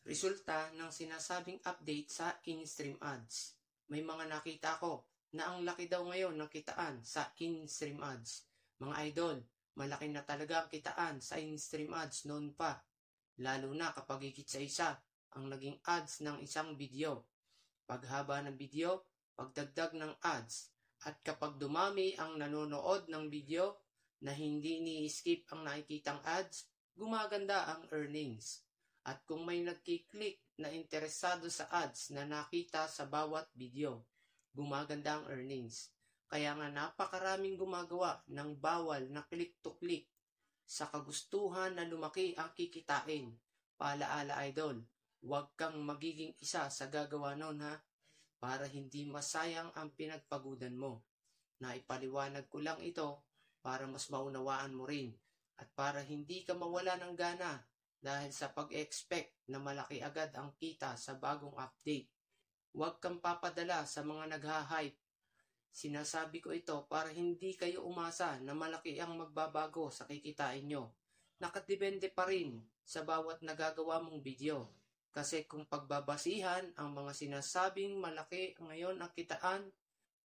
Resulta ng sinasabing update sa in-stream ads. May mga nakita ko na ang laki daw ngayon ng kitaan sa in-stream ads. Mga idol, malaki na talaga ang kitaan sa in-stream ads noon pa. Lalo na kapag higit sa isa ang naging ads ng isang video. Paghaba ng video, pagdagdag ng ads, at kapag dumami ang nanonood ng video na hindi ni-skip ang nakikitang ads, gumaganda ang earnings. At kung may nagkiklik na interesado sa ads na nakita sa bawat video, gumaganda ang earnings. Kaya nga napakaraming gumagawa ng bawal na click-to-click sa kagustuhan na lumaki ang kikitain. Paalaala idol, huwag kang magiging isa sa gagawa nun ha, para hindi masayang ang pinagpagudan mo. Naipaliwanag ko lang ito para mas maunawaan mo rin at para hindi ka mawala ng gana dahil sa pag-expect na malaki agad ang kita sa bagong update. Huwag kang papadala sa mga nagha-hype. Sinasabi ko ito para hindi kayo umasa na malaki ang magbabago sa kikitain nyo. Nakadepende pa rin sa bawat nagagawa mong video. Kasi kung pagbabasihan ang mga sinasabing malaki ngayon ang kitaan,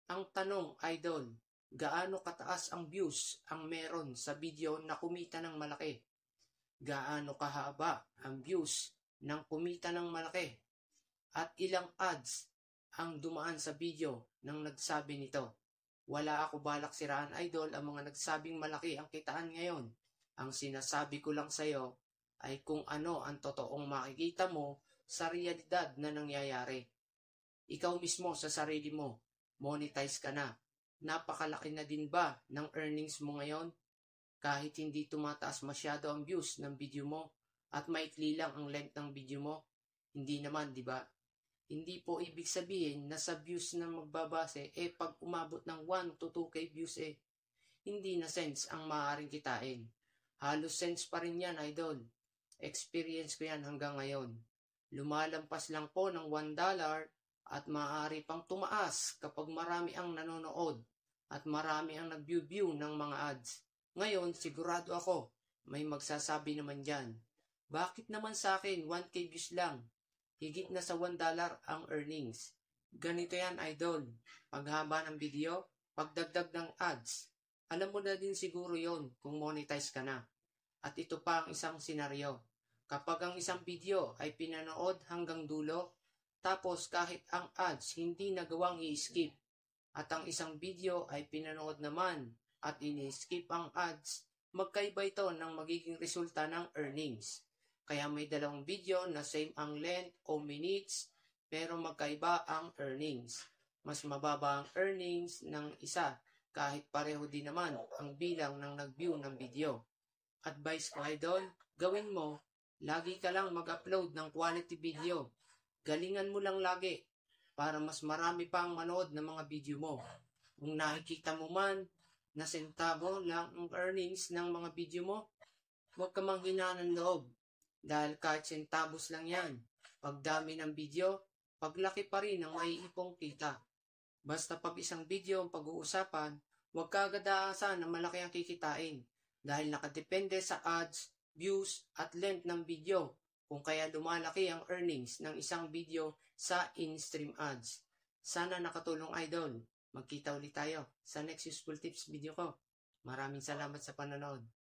ang tanong idol, gaano kataas ang views ang meron sa video na kumita ng malaki? Gaano kahaba ang views ng kumita ng malaki? At ilang ads ang dumaan sa video ng nagsabi nito? Wala ako balak siraan idol ang mga nagsabing malaki ang kitaan ngayon. Ang sinasabi ko lang sa'yo ay kung ano ang totoong makikita mo sa realidad na nangyayari. Ikaw mismo sa sarili mo, monetize ka na. Napakalaki na din ba ng earnings mo ngayon? Kahit hindi tumataas masyado ang views ng video mo at maikli lang ang length ng video mo? Hindi naman, di ba? Hindi po ibig sabihin na sa views na magbabase pag umabot ng 1 to 2K views hindi na sense ang maaaring kitain. Halos sense pa rin yan, idol. Experience ko yan hanggang ngayon. Lumalampas lang po ng $1 at maaari pang tumaas kapag marami ang nanonood at marami ang nag-view ng mga ads. Ngayon, sigurado ako, may magsasabi naman dyan. Bakit naman sa akin 1K views lang? Higit na sa $1 ang earnings. Ganito yan, idol. Paghaba ng video, pagdagdag ng ads. Alam mo na din siguro yon kung monetize ka na. At ito pa ang isang senaryo. Kapag ang isang video ay pinanood hanggang dulo, tapos kahit ang ads hindi nagawang i-skip, at ang isang video ay pinanood naman at ini-skip ang ads, magkaiba ito ng magiging resulta ng earnings. Kaya may dalawang video na same ang length o minutes, pero magkaiba ang earnings. Mas mababa ang earnings ng isa kahit pareho din naman ang bilang ng nag-view ng video. Advice ko idol, gawin mo, lagi ka lang mag-upload ng quality video. Galingan mo lang lagi para mas marami pang manood ng mga video mo. Kung nakikita mo man na sentabo lang ang earnings ng mga video mo, huwag ka manghinaan ng loob. Dahil kahit centavos lang yan, pagdami ng video, paglaki pa rin ang maiipong kita. Basta pag isang video ang pag-uusapan, huwag ka agad aasahan na malaki ang kikitain dahil nakadepende sa ads, views at length ng video kung kaya lumalaki ang earnings ng isang video sa in-stream ads. Sana nakatulong idol. Magkita ulit tayo sa next useful tips video ko. Maraming salamat sa panonood.